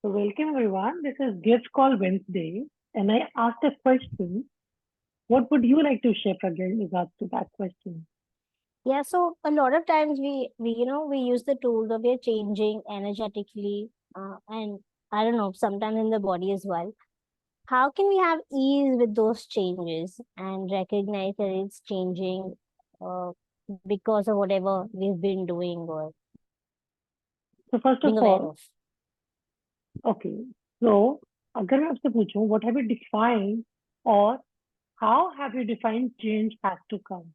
So welcome everyone. This is Gift Call Wednesday, and I asked a question. What would you like to share, Pragya, in regards to that question? Yeah, so a lot of times we use the tool that we're changing energetically, and I don't know, sometimes in the body as well. How can we have ease with those changes and recognize that it's changing uh, because of whatever we've been doing or So being first of aware of? all, okay. So अगर मैं आपसे पूछूं, what have you defined or how have you defined change has to come?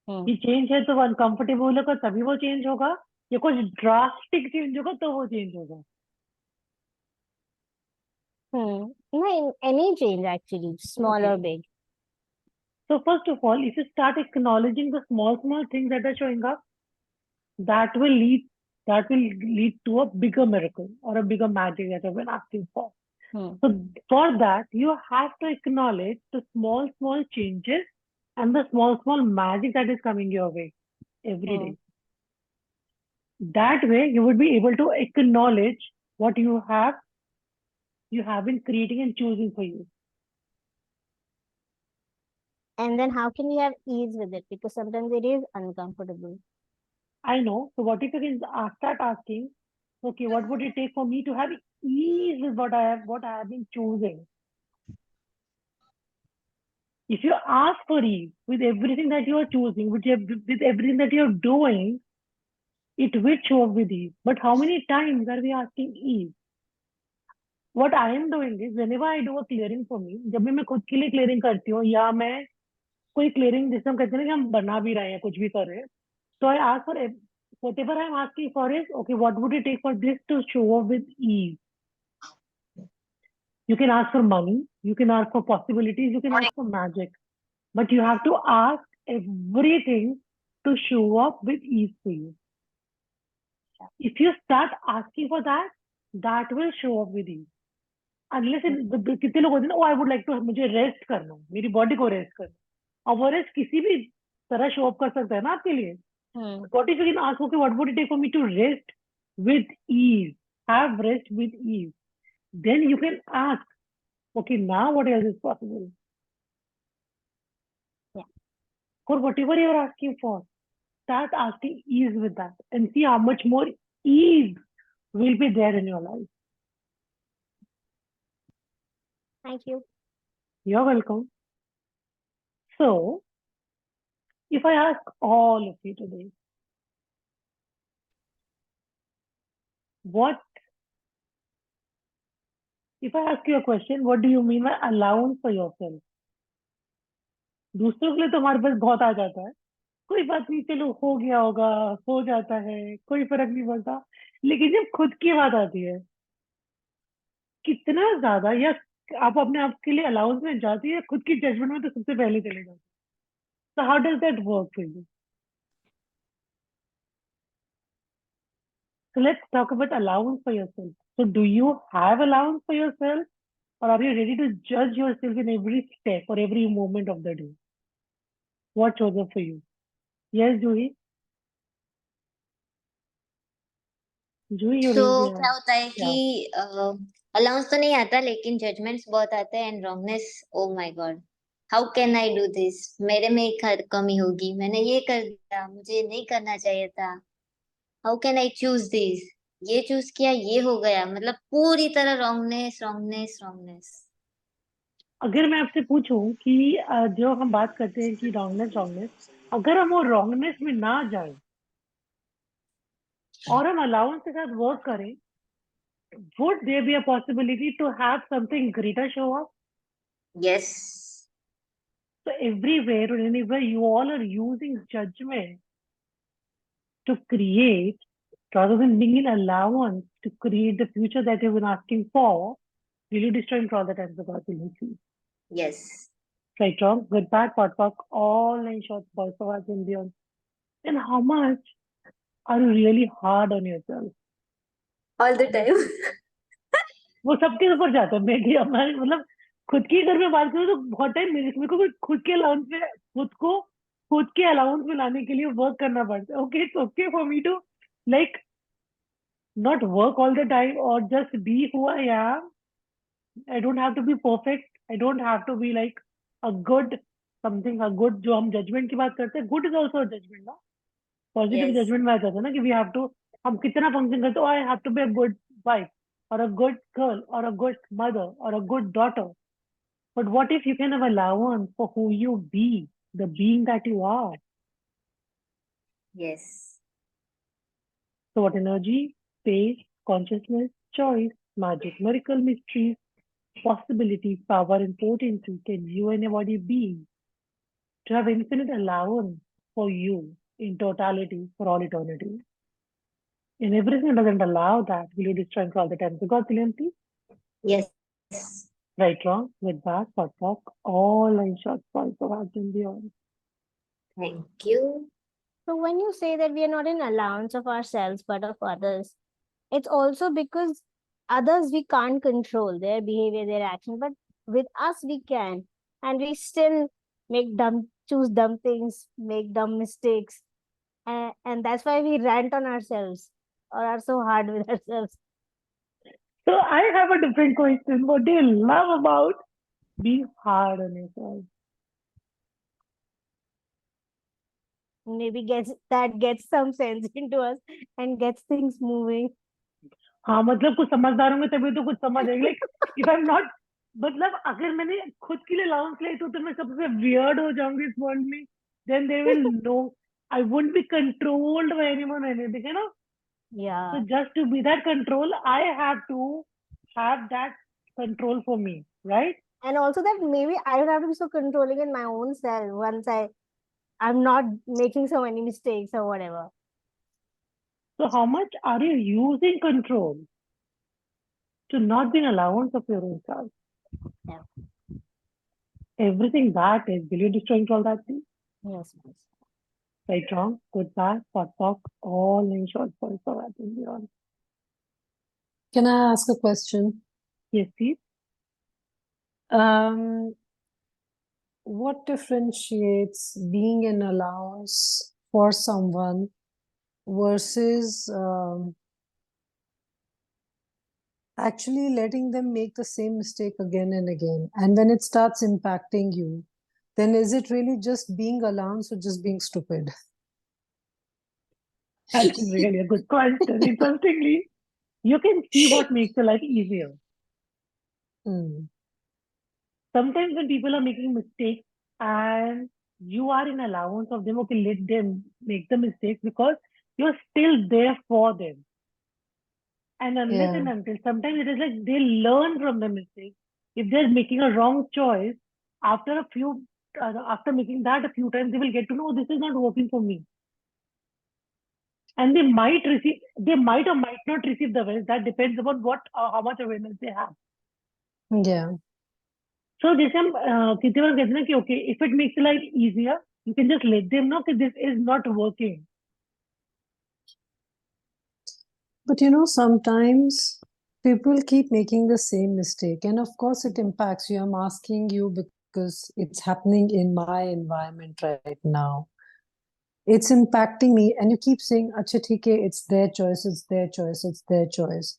Hmm. ये change है तो uncomfortable होगा तभी वो चेंज होगा या कुछ ड्रास्टिक चेंज होगा तो वो चेंज होगा. Hmm. No, in any change actually, small or Okay. big. So first of all, if you start acknowledging the small things that are showing up, that will lead that will lead to a bigger miracle or a bigger magic that I've been asking for. Hmm. So for that, you have to acknowledge the small changes and the small magic that is coming your way every Hmm. day. That way, you would be able to acknowledge what you have been creating and choosing for you. And then how can we have ease with it? Because sometimes it is uncomfortable. I know. So what if you can start asking, okay, what would it take for me to have ease with what I have been choosing? If you ask for ease with everything that you are choosing, with everything that you're doing, it will show up with ease. But how many times are we asking ease? What I am doing is whenever I do a clearing for me, जब भी मैं खुद के लिए clearing करती हूँ या मैं कोई clearing जिसे हम कहते हैं ना कि हम बना भी रहे हैं कुछ भी कर रहे हैं, so I ask for whatever I'm asking for is okay. What would it take for this to show up with ease? You can ask for money, you can ask for possibilities, you can ask for magic, but you have to ask everything to show up with ease for you. If you start asking for that, that will show up with ease. Unless कितने लोग होते हैं ना, oh I would like to मुझे rest करना है, मेरी body को रेस्ट करना, और वो रेस्ट किसी भी तरह शो अप कर सकता है ना आपके लिए. Hmm. What if you can ask, okay, what would it take for me to rest with ease, have rest with ease? Then you can ask, okay, now what else is possible? Yeah. For whatever you're asking for, start asking ease with that and see how much more ease will be there in your life. Thank you. You're welcome. So, if I ask all of you today, what, if I ask you a question, what do you mean by allowance for yourself? दूसरों के लिए तो हमारे पास बहुत आ जाता है, कोई बात नहीं, चलो हो गया होगा, हो जाता है, कोई फर्क नहीं पड़ता. लेकिन जब खुद की बात आती है, कितना ज्यादा, या आप अपने आप के लिए अलाउंस में जाती है, खुद की जजमेंट में तो सबसे पहले चले जाते. So how does that work for you? So let's talk about allowance for yourself. So do you have allowance for yourself, or are you ready to judge yourself in every step or every moment of the day? What shows up for you? Yes, Juhi. Juhi, you so raised your क्या hand. होता है कि Yeah. Allowance तो नहीं आता लेकिन judgements बहुत आते हैं and wrongness. Oh my god, how can I do this, मेरे में एक कमी होगी, मैंने ये कर दिया, मुझे नहीं करना चाहिए था. How can I choose this, ये चूज किया, ये हो गया, मतलब पूरी तरह रॉन्गनेस रॉन्गनेस रॉन्गनेस. अगर मैं आपसे पूछूं कि जो हम बात करते हैं कि रॉन्गनेस रॉन्गनेस, अगर हम वो रॉन्गनेस में ना जाए और हम अलाउंस के साथ वर्क करें, would there be a possibility to have something greater show up? Yes. So everywhere or anywhere you all are using judgment to create, rather than being in allowance to create the future that you've been asking for, will you destroy all the times the possibility? Yes. Right, wrong, good, bad, POD POC, all 9 shots, boys for us and beyond. And how much are you really hard on yourself? All the time. वो सबके ऊपर जाता है. मेरी हमारे मतलब खुद की अगर मैं बात करूँ तो बहुत टाइम मेरे को भी खुद के अलाउंस में खुद के अलाउंस में लाने के लिए वर्क करना पड़ता है. Okay, it's okay for me to like not work all the time or just be who I am. I don't have to be perfect. I don't have to be like a good something, a good जो हम judgment की बात करते हैं, good is also a judgment, ना? Positive Yes. judgment में आ जाता है ना कि we have to, हम कितना function करते हैं, oh, I have to be a good wife or a good girl or a good mother or a good daughter. But what if you can have allowance for who you be, the being that you are? Yes. So what energy, space, consciousness, choice, magic, miracle, mysteries, possibility, power, and potency can you and your body be to have infinite allowance for you in totality for all eternity? And everything doesn't allow that. Will you destroy all the time? So God, please? Yes. Right, wrong, with that, for talk, all in short falls of heart and beyond. Thank you. So when you say that we are not in allowance of ourselves but of others, it's also because others we can't control their behavior, their action, but with us we can, and we still choose dumb things, make dumb mistakes, and that's why we rant on ourselves or are so hard with ourselves. So I have a different question. What do you love about being hard on yourself? Maybe gets some sense into us and gets things moving. हाँ मतलब कुछ समझदार होंगे तभी तो कुछ समझ आएगी like if I am not मतलब अगर मैंने खुद के लिए अलाउंस लिया तो मैं सबसे वियर्ड हो जाऊंगी इस वर्ल्ड में then they will know I wouldn't be controlled by anyone anything है ना Yeah. so just to be that control I have to have that control for me right And also that maybe I don't have to be so controlling in my own self once I'm not making so many mistakes or whatever. so how much are you using control to not be an allowance of your own self Yeah. everything that is will you destroy all that thing Yes. right, wrong, good, bad, pot, talk, all in short form for that and beyond. Can I ask a question? Yes, please. What differentiates being an allowance for someone versus actually letting them make the same mistake again and again? And when it starts impacting you, then is it really just being allowance or just being stupid? That's really a good question. Interestingly, you can see what makes your life easier. Sometimes when people are making mistakes and you are in allowance of them, okay, let them make the mistakes because you're still there for them. And unless and until sometimes it is like they learn from the mistake. If they're making a wrong choice, after after making that a few times, they will get to know this is not working for me. And they might or might not receive the awareness. That depends upon how much awareness they have. Yeah. So जैसे हम कितने बार कहते हैं ना कि okay, if it makes your life easier, you can just let them know that this is not working. But sometimes people keep making the same mistake, and of course it impacts you. I'm asking you because it's happening in my environment right now. It's impacting me, and you keep saying, "Acha, theek hai, it's their choice, it's their choice, it's their choice."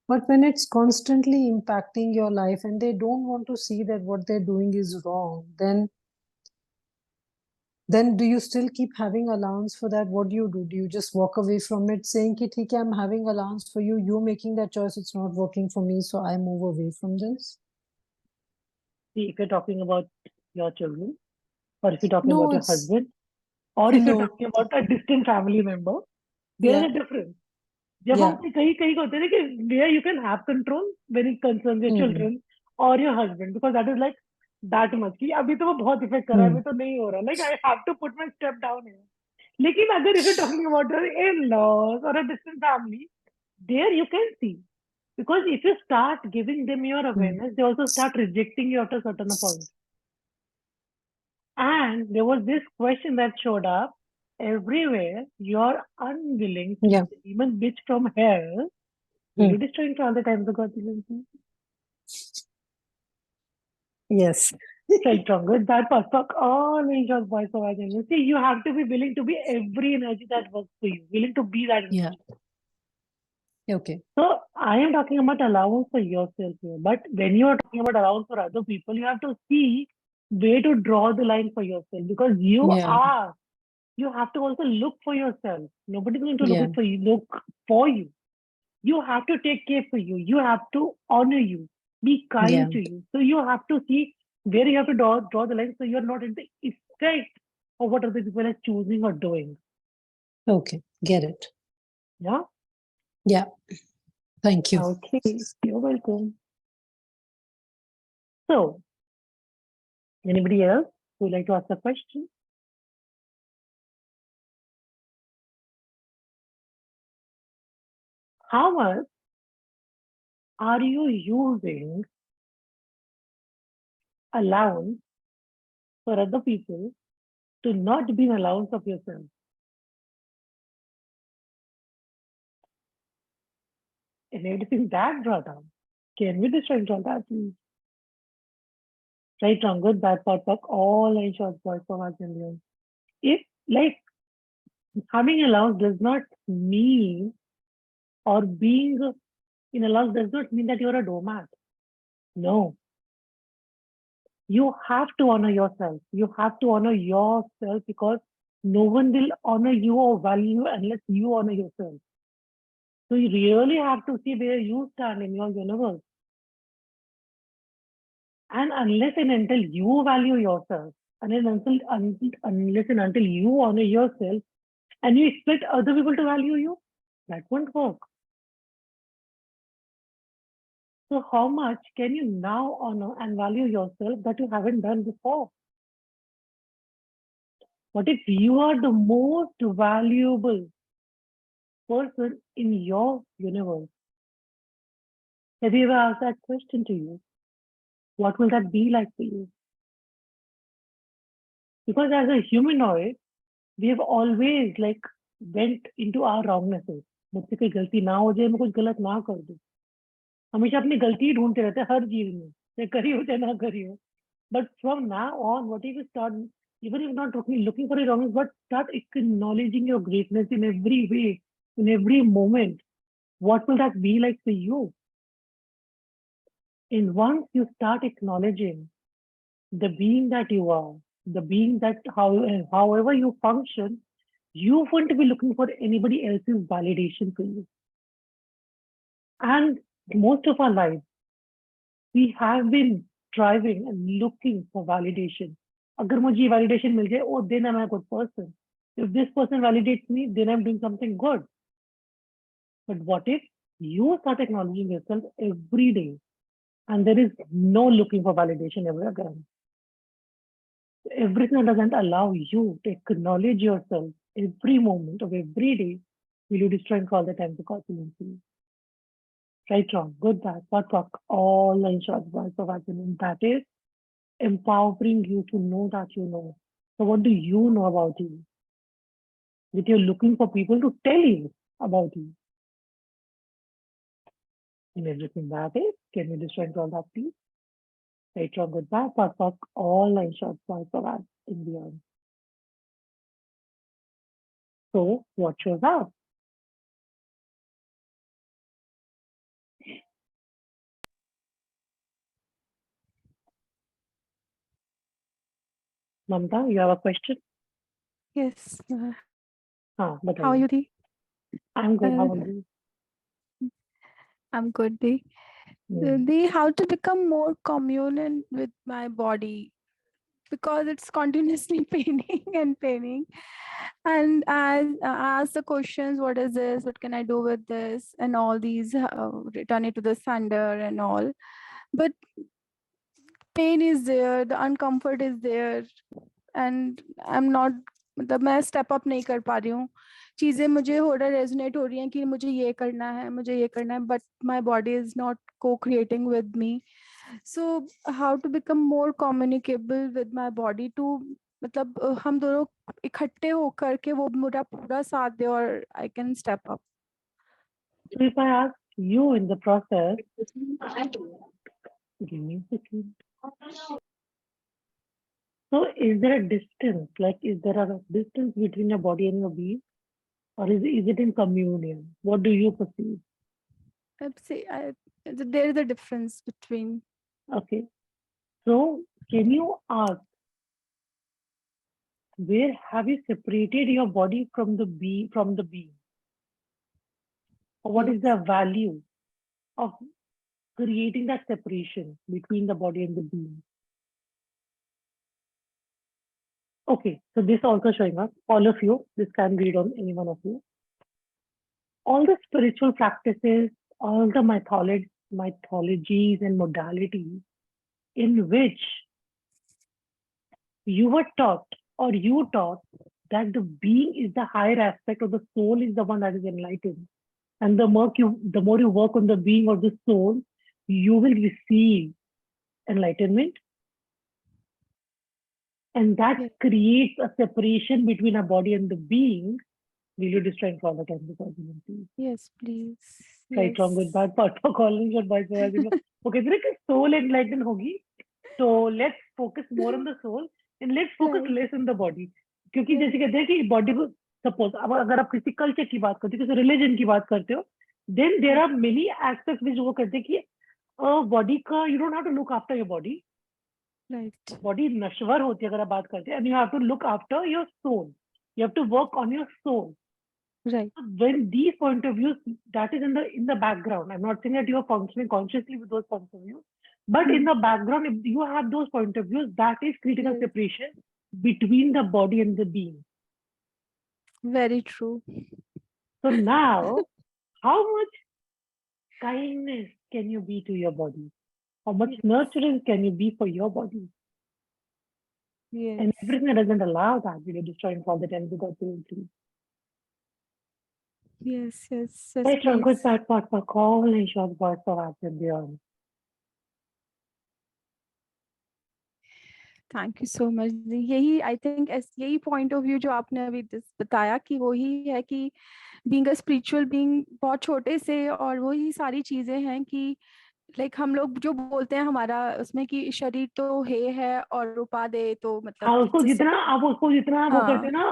But when it's constantly impacting your life and they don't want to see that what they're doing is wrong, then do you still keep having allowance for that? What do? Do you just walk away from it saying, ki, theek hai, I'm having allowance for you, you're making that choice, it's not working for me, so I move away from this? See, if you're talking about your children, or if you're talking No, about your it's husband, or if you're no. talking about a distant family member, there is Yeah. a difference. जब Yeah. हम कहीं कहीं होते हैं ना कि where you can have control when it concerns your children or your husband because that is like that much कि अभी तो वो बहुत इफेक्ट कर रहा है अभी तो नहीं हो रहा like I have to put my step down here लेकिन अगर if you're talking about your in-laws or a distant family there you can see because if you start giving them your awareness they also start rejecting you after a certain point and there was this question that showed up everywhere you're unwilling to Yeah. be the demon bitch from hell. Will you destroy all the time the God Yes. Right, stronger. That part talk all angels voice of identity. See, you have to be willing to be every energy that works for you. Willing to be that energy. Yeah. Okay. So I am talking about allowance for yourself here. But when you are talking about allowance for other people, you have to see where to draw the line for yourself, because Yeah. you have to also look for yourself. Nobody's going to Yeah. look for you. You have to take care for you. You have to honor you, be kind Yeah. to you. So you have to see where you have to draw the line, so you're not in the effect of what other people are choosing or doing. Okay. Get it. Yeah. Yeah. Thank you. Okay. You're welcome. So, anybody else who would like to ask a question? How much are you using allowance for other people to not be an allowance of yourself? And everything that brought up, can we describe all that, please? Right, wrong, good, bad, pot, puck, all in short boys for us Indians. If, like, having allowance does not mean, or being in allowance does not mean that you're a doormat. No. You have to honor yourself. You have to honor yourself, because no one will honor you or value you unless you honor yourself. So you really have to see where you stand in your universe. And unless and until you value yourself, and unless and until you honor yourself, and you expect other people to value you, that won't work. So how much can you now honor and value yourself that you haven't done before? What if you are the most valuable person in your universe? Have you ever asked that question to you? What will that be like for you? Because as a humanoid, we have always like went into our wrongnesses. मुझसे कोई गलती ना हो जाए, मैं कुछ गलत ना कर दूं. हमेशा अपनी गलती ढूंढते रहते हैं हर चीज में, चाहे करी हो चाहे ना करी हो. But from now on, what if you start, even if not looking for your wrongness, but start acknowledging your greatness in every way, in every moment? What will that be like for you? And once you start acknowledging the being that you are, the being that however you function, you won't be looking for anybody else's validation for you. And most of our life, we have been striving and looking for validation. Agar mujhe validation mil jaye, oh, then I'm a good person. If this person validates me, then I'm doing something good. But what if you start acknowledging yourself every day, and there is no looking for validation ever again? Everything that doesn't allow you to acknowledge yourself every moment of every day, will you destroy all the time because you see? Right, wrong, good, bad, what, fuck, all in short words of argument. That is empowering you to know that you know. So what do you know about you? That you're looking for people to tell you about you. And everything that is, can you destroy all that, please? Right, wrong, good, bad, what, fuck, all in short words of that in the end. So what shows up? Mamta, you have a question? Yes. हाँ, How are बताइए. you, Dee? I'm good. How Uh, are you? I'm good, Dee. Hmm. Dee, how to become more communal with my body, because it's continuously paining and paining. And I ask the questions, what is this? What can I do with this? And all these, return it to the sender and all. But pain is there, the uncomfort is there, and I'm not, मतलब मैं step up नहीं कर पा रही हूँ. चीजें मुझे हो रहा रेजोनेट हो रही हैं कि मुझे ये करना है, मुझे ये करना है, but my body is not को creating with me. So how to become more communicable with my body too, मतलब हम दोनों इकट्ठे होकर के वो मेरा पूरा साथ दे और I can step up. So if I ask you in the process, give me a second. So is there a distance? Like, is there a distance between your body and your being? Or is it in communion? What do you perceive? There is a difference between. Okay. So can you ask, where have you separated your body from the being? Or what is the value of creating that separation between the body and the being? Okay, so this also showing up, all of you, this can read on any one of you. All the spiritual practices, all the mythologies and modalities in which you were taught or you taught that the being is the higher aspect or the soul is the one that is enlightened. And the more you work on the being or the soul, you will receive enlightenment. And that Yes. creates a separation between a body and the being. Will you destroy and follow the please? Yes, please. Right, wrong, good, bad, part for calling, good, bad, for asking. Okay, there is soul enlightened hogi. So let's focus more on the soul and let's focus Right. less on the body. क्योंकि Yeah. जैसे कहते हैं कि body को suppose अब अगर आप किसी कल्चर की बात करते हो किसी रिलीजन की बात करते हो then there are many aspects which वो कहते हैं कि बॉडी का you don't have to look after your body Right. Body नश्वर होती है अगर आप बात करते हैं and you have to look after your soul you have to work on your soul. Right. When these point of views, that is in the background. I'm not saying that you are functioning consciously with those points of view, but in the background, if you have those point of views, that is creating a Yes. separation between the body and the being. Very true. So now, how much kindness can you be to your body? How much Yes. nurturance can you be for your body? Yes. And everything that doesn't allow that, we are destroying all the time without doing. Yes. Yes. Yes. Right, good Please. bad part for call and short part for answer beyond. Thank you so much. यही I think यही point of view जो आपने अभी बताया कि वही है कि बीइंग अ स्पिरिचुअल बीइंग बहुत छोटे से और वही सारी चीजें हैं कि लाइक हम लोग जो बोलते हैं हमारा उसमें कि शरीर तो है और उपादेय तो मतलब हाँ उसको जिससे जितना वो करते हाँ हैं ना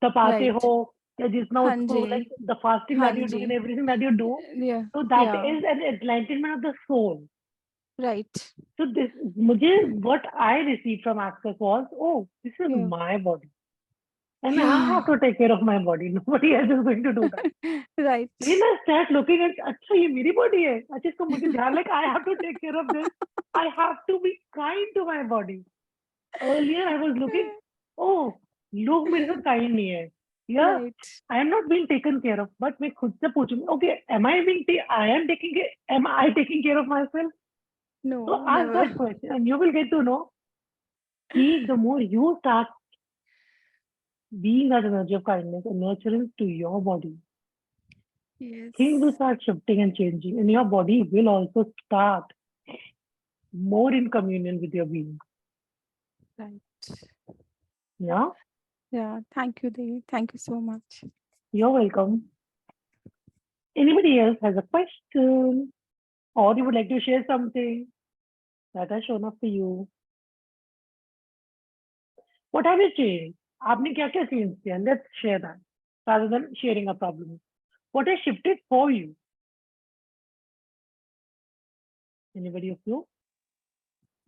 तपाते राइट हो या जितना हाँ उसको जी like the fasting हाँ that you do जी and everything that you do, या so that या is an enlightenment of the soul. Right So this मुझे what I received from Access was, oh, this is Yeah. my body and I have to take care of my body. Nobody else is going to do that. Right Then I start looking at अच्छा ये मेरी body है अच्छा इसको मुझे ध्यान like I have to take care of this. I have to be kind to my body. Earlier I was looking, oh, लोग मेरे साथ kind नहीं है. Yeah, right I am not being taken care of. But मैं खुद से पूछूंगी, okay, am I taking care of myself? No So ask that question and you will get to know कि the more you start being that energy of kindness and nurturing to your body, things will start shifting and changing and your body will also start more in communion with your being. Right Yeah, या thank you Devi thank you so much. you're welcome. Anybody else has a question or you would like to share something that has shown up for you? What have you changed? आपने क्या क्या change किया? And let's share that rather than sharing a problem. What has shifted for you? Anybody of you?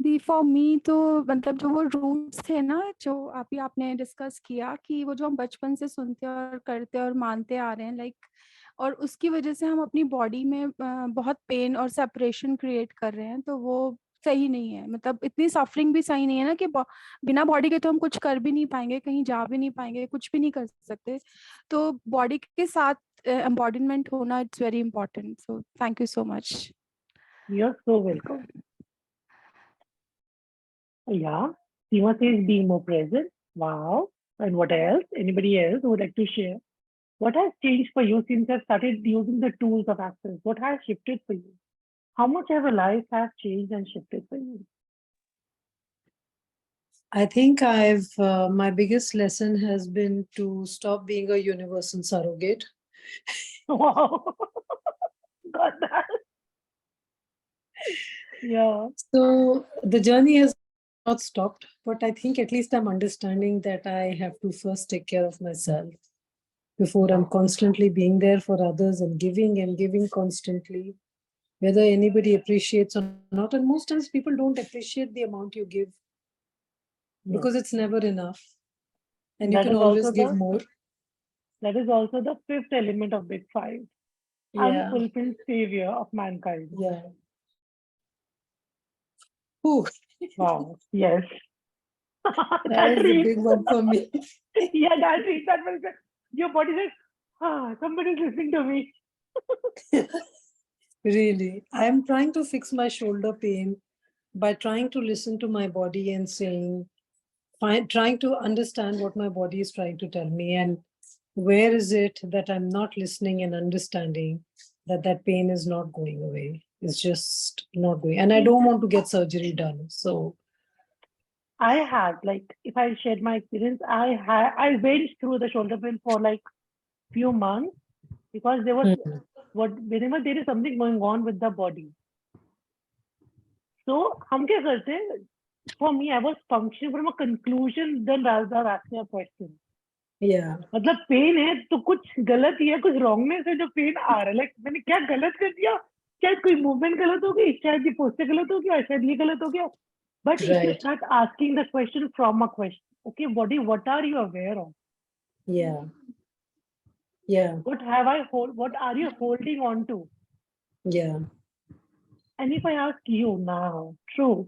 The for me तो मतलब जो वो roots थे ना जो अभी आपने डिस्कस किया कि वो जो हम बचपन से सुनते और करते और मानते आ रहे हैं लाइक और उसकी वजह से हम अपनी बॉडी में बहुत पेन और सेपरेशन क्रिएट कर रहे हैं तो वो सही नहीं है. मतलब इतनी सफरिंग भी सही नहीं है ना कि बिना बॉडी के तो हम कुछ कर भी नहीं पाएंगे कहीं जा भी नहीं पाएंगे कुछ भी नहीं कर सकते. तो बॉडी के साथ एम्बॉडीमेंट होना it's very important. So thank you so much. You're so welcome. Yeah, Seema says being more present. Wow. And what else? Anybody else who would like to share? What has changed for you since you've started using the tools of Access? What has shifted for you? How much of your life has changed and shifted for you? I think my biggest lesson has been to stop being a universal surrogate. Wow. Got that. Yeah. So the journey has not stopped, but I think at least I'm understanding that I have to first take care of myself before I'm constantly being there for others and giving constantly. whether anybody appreciates or not. And most times people don't appreciate the amount you give Yes. because it's never enough. And you That can is always also give the more. that is also the fifth element of Big Five, Yeah. unfulfilled savior of mankind. Yeah. Ooh, Wow. Yes. that is the reads- big one for me. Yeah, that reads that will your body says, somebody's listening to me. Really. I'm trying to fix my shoulder pain by trying to listen to my body and trying to understand what my body is trying to tell me and where is it that I'm not listening and understanding that pain is not going away. It's just not going. And I don't want to get surgery done. So I had, like, if I shared my experience, I went through the shoulder pain for like few months because there was whenever there is something going on with the body. So हम क्या करते हैं? For me, I was functioning from a conclusion then rather than asking a question. yeah. मतलब pen है तो कुछ गलत ही है, कुछ रॉन्गनेस है जो पेन आ रहा है. लाइक मैंने क्या गलत कर दिया? शायद कोई मूवमेंट गलत हो गई, शायद ये पोस्टर गलत हो गया, शायद ये गलत हो गया. But if you Right. start asking the question from a question, okay, body, what are you aware of? Yeah. Yeah. What are you holding on to? Yeah. And if I ask you now, true,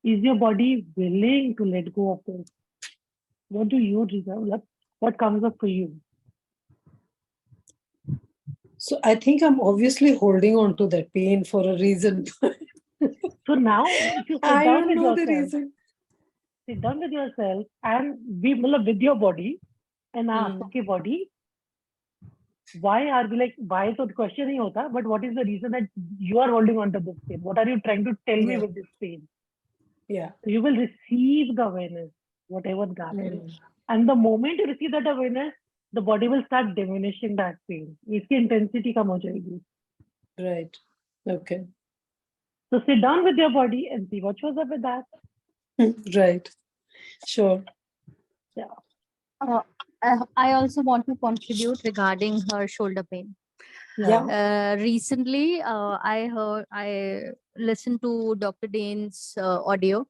is your body willing to let go of it? What do you deserve? What comes up for you? So I think I'm obviously holding on to that pain for a reason. So now, if you sit I down don't with know the yourself, reason. sit down with yourself and be with your body and ask, okay, body, why are we like, why? So the question nahi hota, but what is the reason that you are holding on to this pain? What are you trying to tell me Yeah. with this pain? Yeah. So you will receive the awareness, whatever that is. And the moment you receive that awareness, the body will start diminishing that pain. इसकी intensity कम हो जाएगी. Right. Okay. So sit down with your body and see what shows up with that. Right. Sure. I also want to contribute regarding her shoulder pain. Yeah. Recently, I listened to Dr. Dane's audio.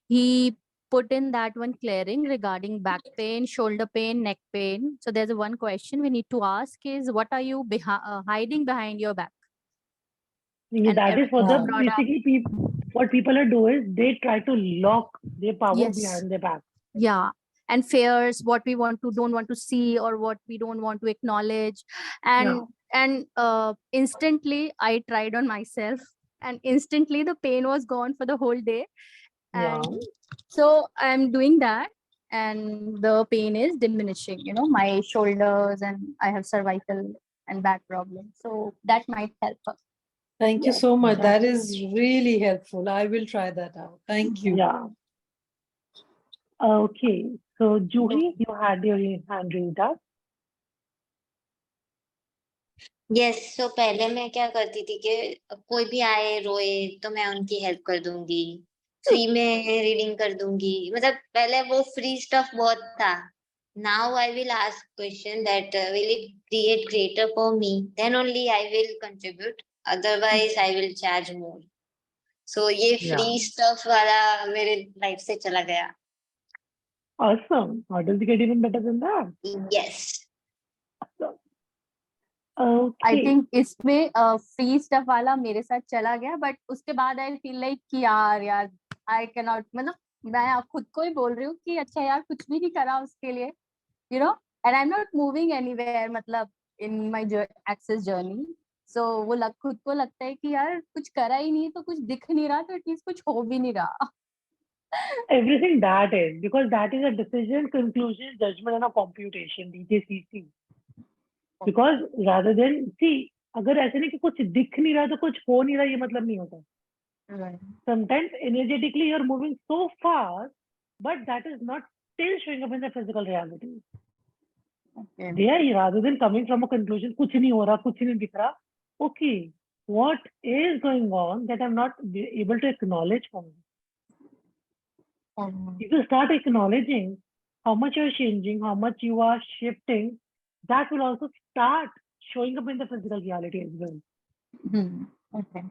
He put in that one clearing regarding back pain, shoulder pain, neck pain. So there's one question we need to ask is, what are you hiding behind your back? Yeah, And that is what everything the brought up. basically what people are doing is they try to lock their power Yes. behind their back. Yeah. And fears, what we don't want to see or what we don't want to acknowledge. And instantly I tried on myself and instantly the pain was gone for the whole day. And so I'm doing that and the pain is diminishing, my shoulders, and I have cervical and back problems. So that might help her. Thank you Yes. so much. That is really helpful. I will try that out. Thank you. Yeah. Okay. So Juhi, you had your hand raised up. Yes so पहले मैं क्या करती थी कि कोई भी आए रोए तो मैं उनकी हेल्प कर दूंगी, फ्री में रीडिंग कर दूंगी. मतलब पहले वो फ्री स्टफ बहुत था. Now I will ask question that will it create creator for me, then only I will contribute, otherwise I will charge more. So ये फ्री स्टफ वाला मेरे लाइफ से चला गया. Awesome. How does it get even better than that? Yes I Okay. Think इसमें free stuff वाला मेरे साथ चला गया, बट उसके बाद आई फील लाइक कि यार आई कैन नॉट, मतलब मैं खुद को ही बोल रही हूँ कि अच्छा यार कुछ भी नहीं करा उसके लिए, and I am not moving anywhere, मतलब इन माय एक्सेस जर्नी. सो वो खुद को लगता है कि यार कुछ करा ही नहीं तो कुछ दिख नहीं रहा, तो एटलीस्ट कुछ हो भी नहीं रहा. Everything that is, because that is a decision, conclusion, judgment, and a computation, DJCC. Because rather than, see, अगर ऐसे नहीं कि कुछ दिख नहीं रहा तो कुछ हो नहीं रहा, ये मतलब नहीं होता. Sometimes energetically you're moving so fast, but that is not still showing up in the physical reality. Okay. There, rather than coming from a conclusion, कुछ नहीं हो रहा, कुछ नहीं दिख रहा. Okay, what is going on that I'm not able to acknowledge for me? If you start acknowledging how much you're changing, how much you are shifting, that will also start showing up in the physical reality as well. Okay.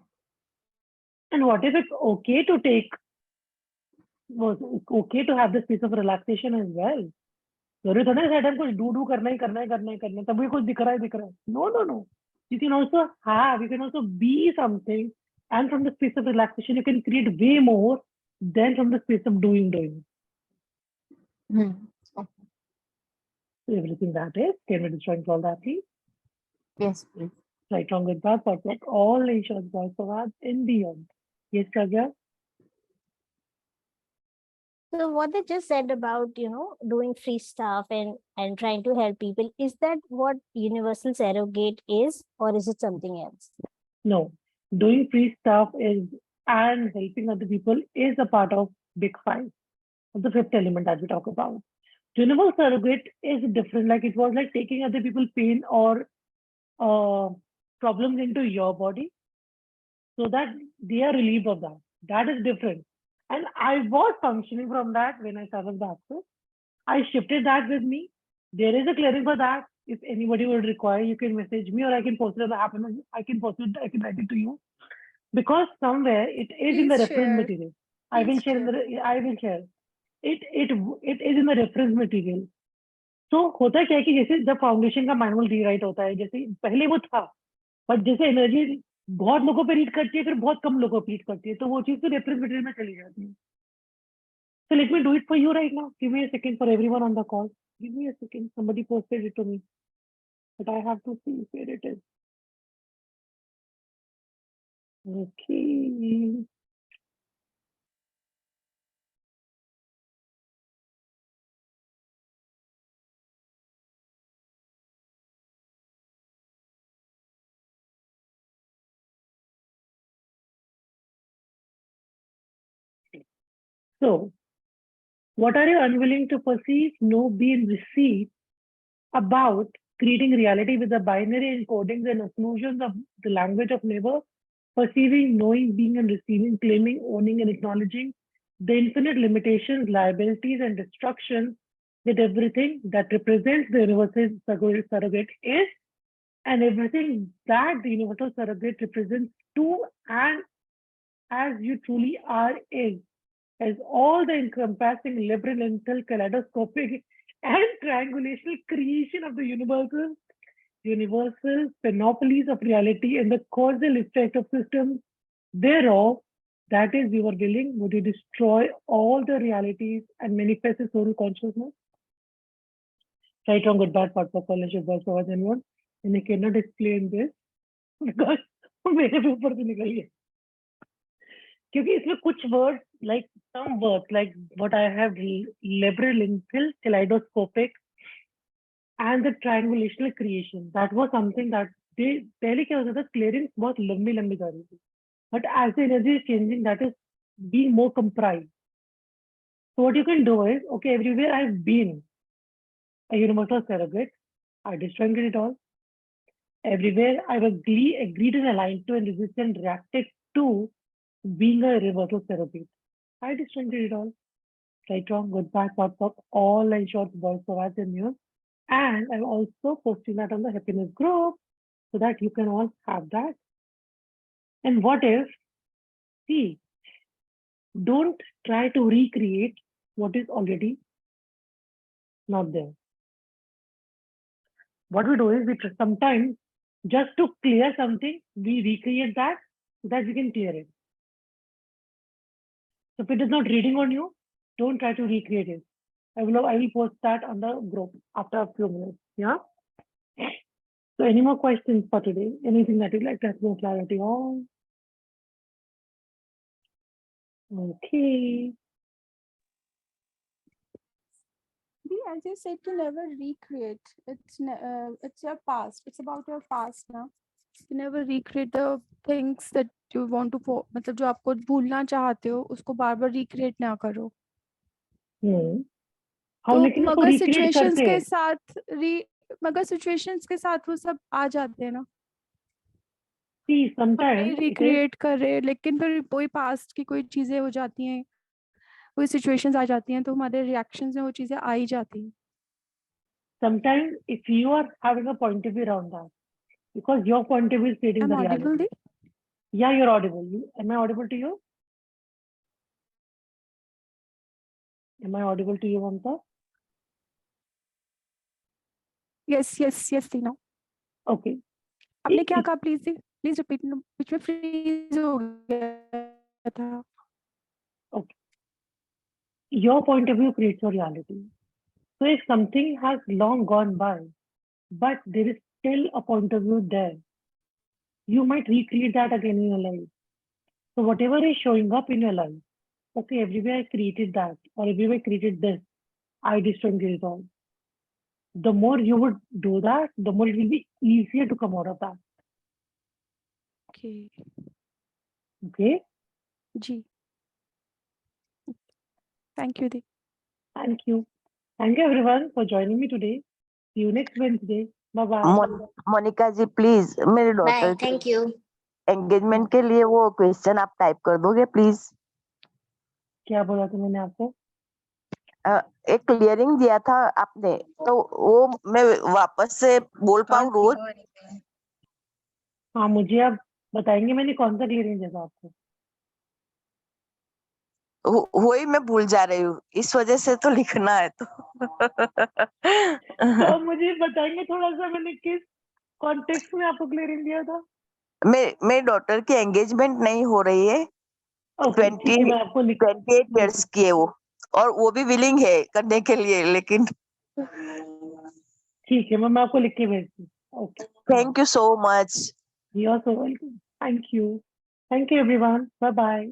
And what if it's okay to take, okay to have the space of relaxation as well? जरूरी थोड़ा ना time कुछ do करना ही करना है करना है करना है तभी कुछ दिख रहा है no. You can also be something, and from the space of relaxation you can create way more than from the space of doing. Hmm. So everything that is, can we destroy all that, please? Yes, please. Right, wrong, good, bad, perfect, all nations, boys, forward, and beyond. Yes, Kagya? So what they just said about, doing free stuff and trying to help people, is that what universal surrogate is, or is it something else? No, doing free stuff is and helping other people is a part of Big Five, of the fifth element that we talk about. Universal surrogate is different. Like it was like taking other people's pain or problems into your body, so that they are relieved of that. That is different. And I was functioning from that when I started the access. I shifted that with me. There is a clearing for that. If anybody would require, you can message me or I can post it on the app and I can post it, I can write it to you. Because somewhere it is in the Please reference share. material. I will Please share in the, I will share. It is in the reference material. So होता क्या है कि जैसे जब foundation का manual rewrite होता है, जैसे पहले वो था, बट जैसे एनर्जी बहुत लोगों पे रीड करती है, फिर बहुत कम लोगों पे रीड करती है, तो वो चीज तो रेफरेंस मटेरियल में चली जाती है. So let me do it for you right now. Give me a second for everyone on the call. Give me a second. Somebody posted it to me, but I have to see where it is. Okay. So, what are you unwilling to perceive, know, be, and receive about creating reality with the binary encodings and occlusions of the language of never perceiving, knowing, being, and receiving, claiming, owning, and acknowledging the infinite limitations, liabilities, and destruction that everything that represents the universal surrogate is, and everything that the universal surrogate represents to and as you truly are is, as all the encompassing labyrinthal, kaleidoscopic, and triangulational creation of the universal panoplies of reality and the causal effect of systems thereof, that is, you are willing, would you destroy all the realities and manifest the soul consciousness? Right, wrong, good, bad, part, scholarship, boys, for anyone. And I cannot explain this because मेरे भी ऊपर से निकल गया. क्योंकि इसमें कुछ words, like some words, like what I have, labyrinthal, kaleidoscopic, and the triangulational creation, that was something that they पहले क्या होता था, clearings बहुत लंबी लंबी जा रही थी, but as the energy is changing, that is being more comprised. So what you can do is, okay, everywhere I've been a universal surrogate, I destroyed it all. Everywhere I was agreed and aligned to and resisted and reacted to being a reversal surrogate, I destroyed it all. Right, wrong, good, bad, pop, all line short, boys, forwards, and news. And I'm also posting that on the happiness group so that you can all have that. And what if, see, don't try to recreate what is already not there. What we do is we sometimes just to clear something, we recreate that so that we can clear it. So if it is not reading on you, don't try to recreate it. I will post that on the group after a few minutes. Yeah. So any more questions for today? Anything that you'd like to have more clarity on? Okay. As you said, to never recreate. It's your past. It's about your past now. You never recreate the things that you want to मतलब जो आपको भूलना चाहते हो उसको बार बार recreate ना करो. हाँ, तो लेकिन उसको मगर recreate situations करते के हैं. साथ मगर situations के साथ वो सब आ जाते हैं ना. See, sometimes it is, recreate कर रहे लेकिन फिर वही past की कोई चीजें हो जाती हैं, कोई situations आ जाती हैं तो हमारे reactions में वो चीजें आ ही जाती हैं. sometimes if you are having a point of view around that, because your point of view is stating I'm the audible, reality. Yeah, you're audible. Am I audible to you? Am I audible to you, Mamta? yes Tina. Okay. आपने क्या कहा please repeat, बीच में freeze हो गया था. Okay. Your point of view creates your reality. So if something has long gone by, but there is still a point of view there, you might recreate that again in your life. So whatever is showing up in your life, okay, everywhere I created that, or everywhere I created this, I destroyed it all. The more you would do that, the more it will be easier to come out of that. Okay. Okay? जी. Thank you दी. Thank you. Thank you everyone for joining me today. See you next Wednesday. Bye bye. Monica ji please मेरे bye, daughter thank you. Engagement के लिए वो question आप type कर दोगे please. क्या बोला था मैंने आपको? एक क्लियरिंग दिया था आपने, तो वो मैं वापस से बोल पाऊँ रोज? हाँ, मुझे आप बताएंगे मैंने कौन सा क्लियरिंग दिया था आपको? वही मैं भूल जा रही हूँ, इस वजह से तो लिखना है तो. तो आप मुझे बताएंगे थोड़ा सा मैंने किस कॉन्टेक्स्ट में आपको क्लियरिंग दिया था? मेरी डॉटर की एंगेजमेंट नहीं हो रही है. ओके, ठीक है, मैं आपको 28 इयर्स की है वो, और वो भी विलिंग है करने के लिए, लेकिन ठीक है, मैं आपको लिख के भेजती हूँ. Okay, thank you so much. You are so welcome. Thank you everyone. Bye bye.